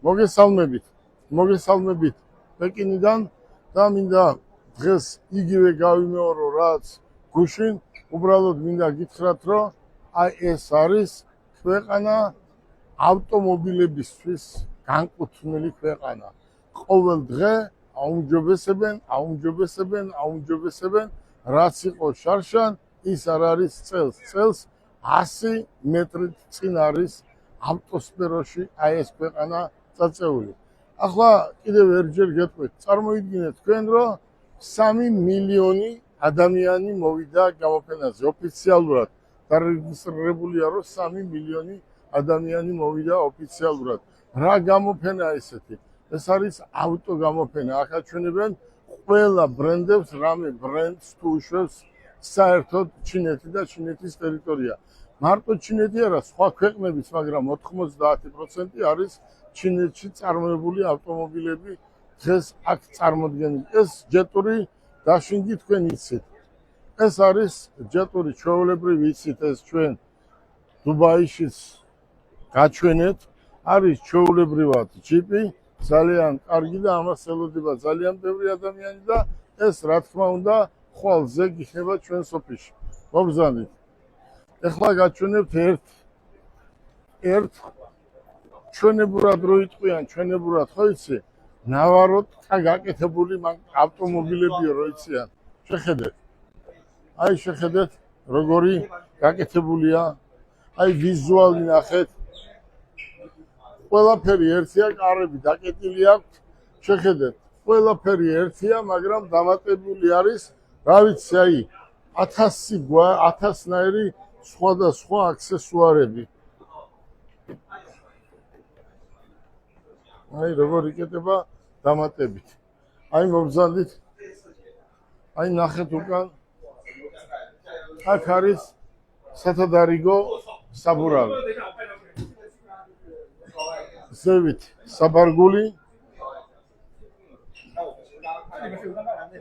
მოგესალმებით პეკინიდან და მინდა დღეს იგივე გავიმეორო რაც გუშინ, უბრალოდ მინდა გითხრათ, რომ აი ეს არის ქვეყანა ავტომობილებისთვის განკუთვნილი ქვეყანა. ყოველ დღე აუმჯობესებენ, რაც იყო შარშან, ის არ არის წელს. წელს 100 მეტრით წინ არის ავტოსფეროში აი ეს ქვეყანა წაწეული. ახლა კიდევ ერთხელ გეტყვით, წარმოიდგინეთ თქვენ, რომ 3 მილიონი ადამიანი მოვიდა გამოფენაზე ოფიციალურად. დარეგისტრირებულია, რომ 3 მილიონი ადამიანი მოვიდა ოფიციალურად. რა გამოფენაა ესეთი? ეს არის ავტო გამოფენა. აქ აჩვენებენ ყველა ბრენდებს, რამე ბრენდს თუ უშვებს საერთოდ ჩინეთი და ჩინეთის ტერიტორია. მარტო ჩინეთი არა, სხვა ქვეყნებიც, მაგრამ 90% არის ჩინეთში წარმოებული ავტომობილები დღეს აქ წარმოდგენილი. ეს ჯეტური დაშინგი თქვენ იცით. ეს არის ჯეტური, ჩვეულებრივ იცით, ეს ჩვენ დუბაიშიც გაჩვენეთ, არის ჩვეულებრივად ჯიპი, ძალიან კარგი და ამას ელოდება ძალიან ბევრი ადამიანი და ეს რა თქმა უნდა ხვალ ზეგ იქნება ჩვენ სოფიში. მობრძანით. ეხლა გაჩვენებთ ერთ ჩვენებურად რო იტყვიან, ჩვენებურად ხო იცი? ნავაროთ გაკეთებული ავტომობილებია რო იციან. შეხედეთ. აი შეხედეთ როგორი გაკეთებულია. აი ვიზუალი ნახეთ. ყველაფერი ერთია, კარები დაკეტილი აქვს. შეხედეთ. ყველაფერი ერთია, მაგრამ დამატებული არის, რა ვიცი, აი 1000-ნაირი სხვადასხვა აქსესუარები. აი როგორ იკეთება დამატებით. აი მობრძანდით. აი ნახეთ უკან. აქ არის სათადარიგო საბურავი. ზევით საბარგული.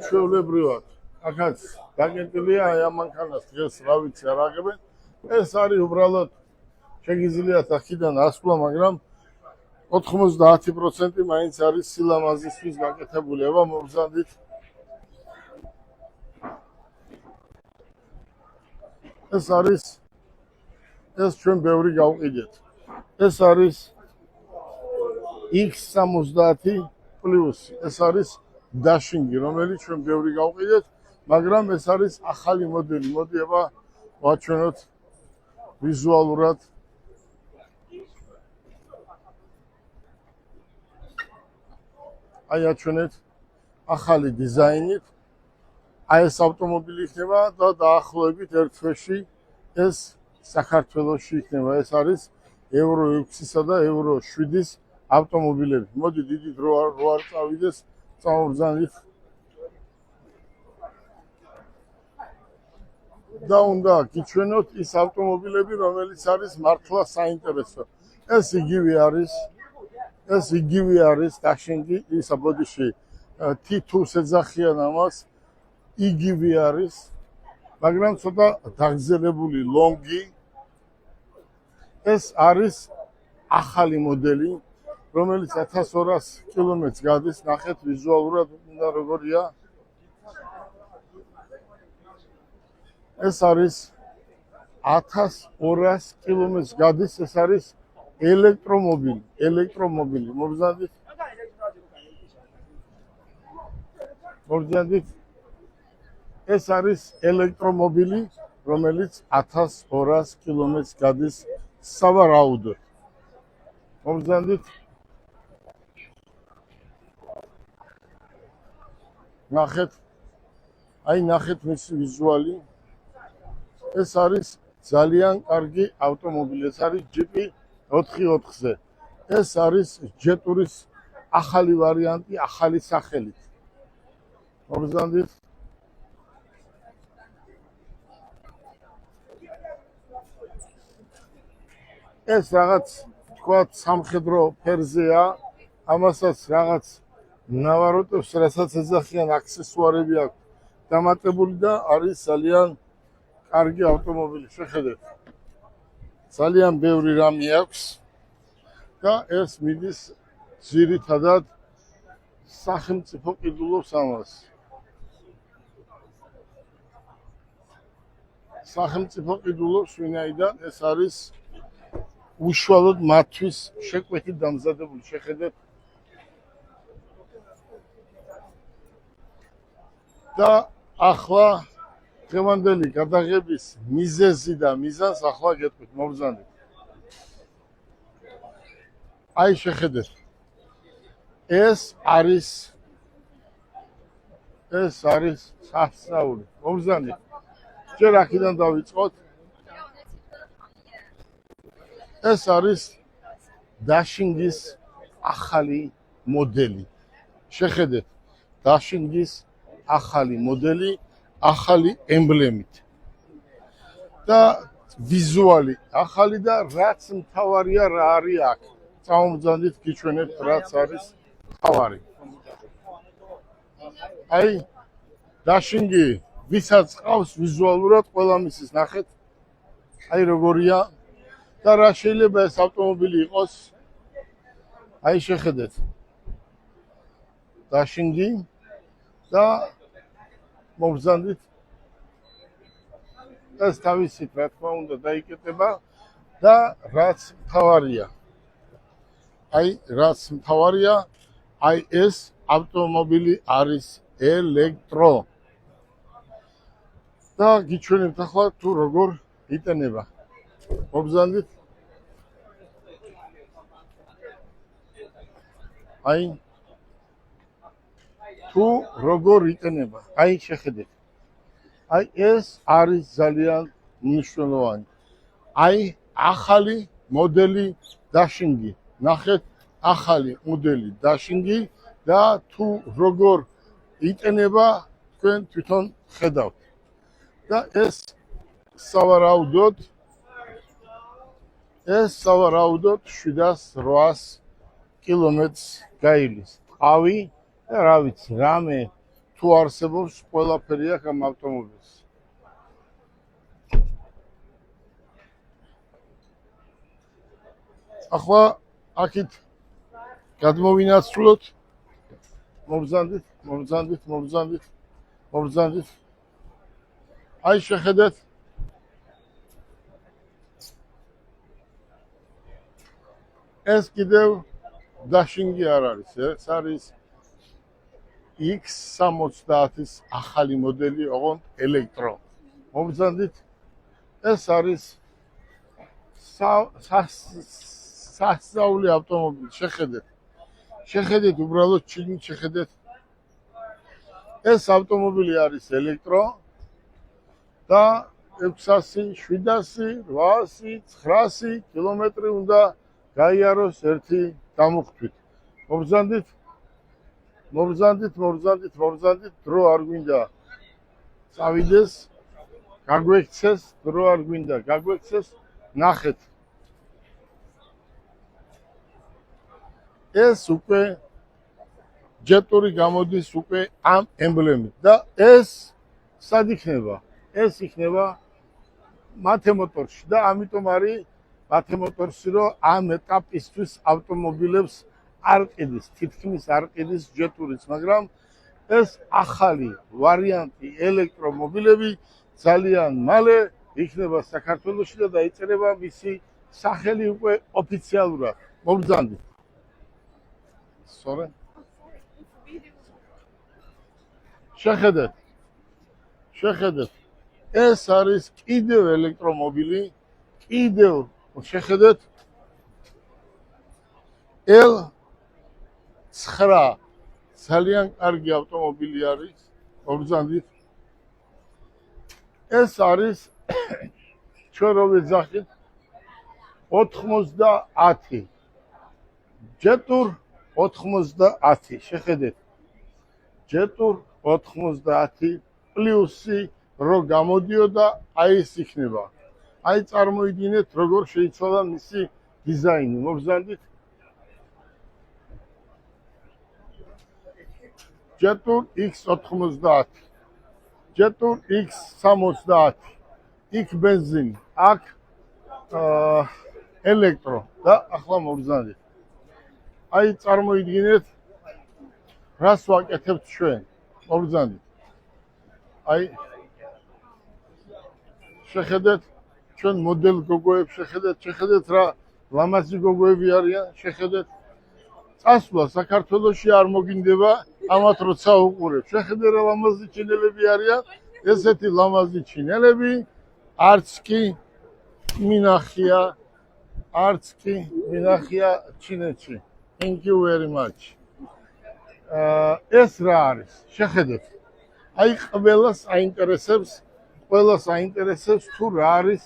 ჩვეულებრივად აქაც დაკეტილია, აი ამანქანას დღეს რა ვიცი არ აღებენ. ეს არის უბრალოდ შეგიძლიათ აქედან ასვლა, მაგრამ 90% მაინც არის სილამაზისთვის გაკეთებული. აბა მობრძანდით. ეს ჩვენ ბევრი გავყიდეთ. ეს არის X70 პლუსი. ეს არის დაშინგი, რომელიც ჩვენ ბევრი გავყიდეთ, მაგრამ ეს არის ახალი მოდელი. მოდი აბა ვაჩვენოთ ვიზუალურად. აი აჩვენეთ ახალი დიზაინით. აი ეს ავტომობილი იქნება და დაახლოებით ერთ თვეში ეს საქართველოში იქნება. ეს არის ევრო 6-სა და ევრო 7-ის ავტომობილები. მოდი დიდი დრო არ წავიდეს, წამოვბრძანით. და უნდა გიჩვენოთ ის ავტომობილები, რომელიც არის მართლა საინტერესო. ეს იგივე არის დაშინგი, ისა ბოდიში T2-ს ეძახიან ამას. იგივე არის, მაგრამ ცოტა დაგრძელებული ლონგი. ეს არის ახალი მოდელი, რომელიც 1200 კილომეტრს გადის. ნახეთ ვიზუალურად უნდა როგორია. ეს არის 1200 კილომეტრს გადის. ეს არის ელექტრომობილი. მობრძანდით. ეს არის ელექტრომობილი, რომელიც 1200 კილომეტრს გადის სავარაუდოდ. მობრძანდით. ნახეთ. აი ნახეთ მისი ვიზუალი. ეს არის ძალიან კარგი ავტომობილი. ეს არის ჯიპი 4x4-ზე. ეს არის ჯეტურის ახალი ვარიანტი, ახალი სახელით. მობრძანდით. ეს რაღაც თქვათ სამხედრო ფერზეა, ამასაც რაღაც ნავაროტებს, რასაც ეძახიან აქსესუარები აქვს დამატებული და არის ძალიან კარგი ავტომობილი. შეხედეთ. ძალიან ბევრი რამე აქვს და ეს მიდის ძირითადად სახელმწიფო ყიდულობს ამას. სახელმწიფო ყიდულობს, ვინაიდან ეს არის უშუალოდ მათთვის შეკვეთით დამზადებული. შეხედეთ და ახლა დღევანდელი გადაღების მიზეზი და მიზანს ახლა გეტყვით, მოგზავნით. აი შეხედეთ. ეს არის სასწაული. მოგზავნით. ჯერ აქედან დავიწყოთ. ეს არის დაშინგის ახალი მოდელი. შეხედეთ, დაშინგის ახალი მოდელი, ახალი ემბლემით. და ვიზუალი ახალი და რაც მთავარია რა არის აქ. წამომბრძანდით გიჩვენებთ რაც არის მთავარი. აი დაშინგი ვისაც ყავს ვიზუალურად ყველა მისის ნახეთ. აი როგორია და რა შეიძლება ეს ავტომობილი იყოს. აი შეხედეთ. დაშინგი და მობრძანდით ეს თავისით რა თქმა უნდა დაიკეტება და რაც მთავარია. აი რაც მთავარია, აი ეს ავტომობილი არის ელექტრო. და გიჩვენებთ ახლა თუ როგორ იტანება. მობრძანდით. აი თუ როგორ იტანება. აი შეხედეთ. აი ეს არის ძალიან მნიშვნელოვანი. აი ახალი მოდელი დაშინგი. ნახეთ ახალი მოდელი დაშინგი და თუ როგორ იტანება თქვენ თვითონ ხედავთ. და ეს სავარაუდოდ 700-800 კილომეტრს გაივლის. ყავი და რა ვიცი, რამე თუ არსებობს ყველაფერი აქ ამ ავტომობილს. ახლა აქეთ გადმოვინაცვლოთ. მობრძანდით. აი შეხედეთ. ეს კიდევ დაშინგი არ არის. ეს არის X70-ის ახალი მოდელი, ოღონდ ელექტრო. მობრძანდით. ეს არის სასწაული ავტომობილი. შეხედეთ უბრალოდ ჩინით შეხედეთ. ეს ავტომობილი არის ელექტრო და 600, 700, 800, 900 კილომეტრი უნდა გაიაროს ერთი დამუხტვით. მობრძანდით. დრო არ გვინდა წავიდეს, გაგვექცეს, დრო არ გვინდა გაგვექცეს. ნახეთ. ეს უკვე ჯეტური გამოდის უკვე ამ ემბლემით და ეს სად იქნება? ეს იქნება მათემოტორში და ამიტომ არის მათემოტორში, რომ ამ ეტაპისთვის ავტომობილებს არ ყიდის, თითქმის არ ყიდის ჯეტურიც, მაგრამ ეს ახალი ვარიანტი ელექტრომობილები ძალიან მალე იქნება საქართველოში და დაიწერება მისი სახელი უკვე ოფიციალურად. მობრძანდით. სწორედ. შეხედეთ. ეს არის კიდევ ელექტრომობილი, კიდევ შეხედეთ. L9 ძალიან კარგი ავტომობილი არის. მობრძანდით. ეს არის ჩვენ რო ვეძახით 90. ჯეტურ 90. შეხედეთ. ჯეტურ 90 პლუსი რო გამოდიოდა, აი ეს იქნება. აი წარმოიდგინეთ როგორ შეიცვალა მისი დიზაინი. მობრძანდით. ჯეტურ X90, ჯეტურ X70, იქ ბენზინი, აქ ელექტრო და ახლა მობრძანდით. აი წარმოიდგინეთ რას ვაკეთებთ ჩვენ მოგზანდით აი შეხედეთ ჩვენ მოდელ გოგოებს შეხედეთ რა ლამაზი გოგოები არიან შეხედეთ წასვლა საქართველოში არ მოგინდება ამათ როცა უყურებ შეხედე რა ლამაზი ჩინელები არიან ესეთი ლამაზი ჩინელები არც კი მინახია ჩინეთში thank you very much ეს რა არის შეხედეთ აი ყველას აინტერესებს თუ რა არის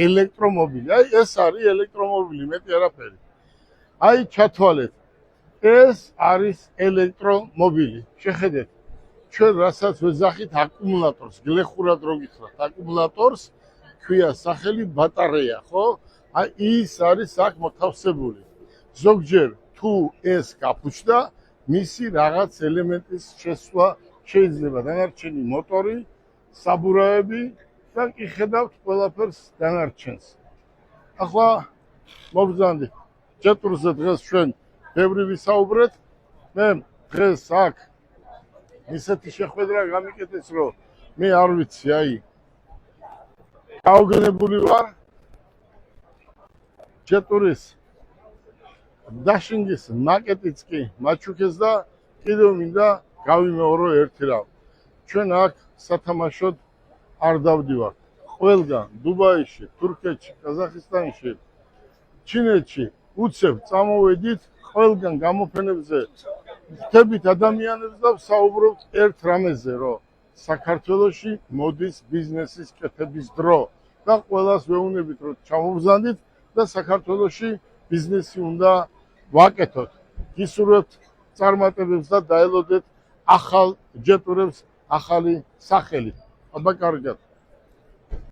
ელექტრომობილი აი ეს არის ელექტრომობილი მეტი არაფერი აი ჩათვალეთ ეს არის ელექტრომობილი შეხედეთ ჩვენ რასაც ვეძახით აკუმულატორს გლეხურად რო გითხრათ აკუმულატორს ქვია სახელი ბატარეა ხო აი ის არის აქ მოთავსებული ზოგჯერ თუ ეს გაფუჭდა მისი რაღაც ელემენტის შესვლა შეიძლება დანარჩენი მოტორი საბურავები და კი ხედავთ ყველაფერს დანარჩენს ახლა მოგზანდით ჯეტრზე დღეს ჩვენ ბევრი ვისაუბრეთ მე დღეს აქ ისეთი შეხვედრა გამიკეთეს რომ მე არ ვიცი აი გაუგნებული ვარ ჯეტურის დაშინგის მაკეტიც კი მაჩუქეს და კიდევ მინდა გავიმეორო ერთი რამ ჩვენ აქ სათამაშოდ არ დავდივართ ყველგან დუბაიში თურქეთში ყაზახისტანში ჩინეთში უცებ წამოვედით ყველგან გამოფენებზე ვხდებით ადამიანებს და ვსაუბრობთ ერთ რამეზე რომ საქართველოში მოდის ბიზნესის კეთების დრო და ყველას ვეუბნებით რომ ჩამოვზანდით და საქართველოში ბიზნესი უნდა ვაკეთოთ გისურვებთ წარმატებებს და დაელოდეთ ახალ ჯეტურებს ახალი სახელი აბა კარგად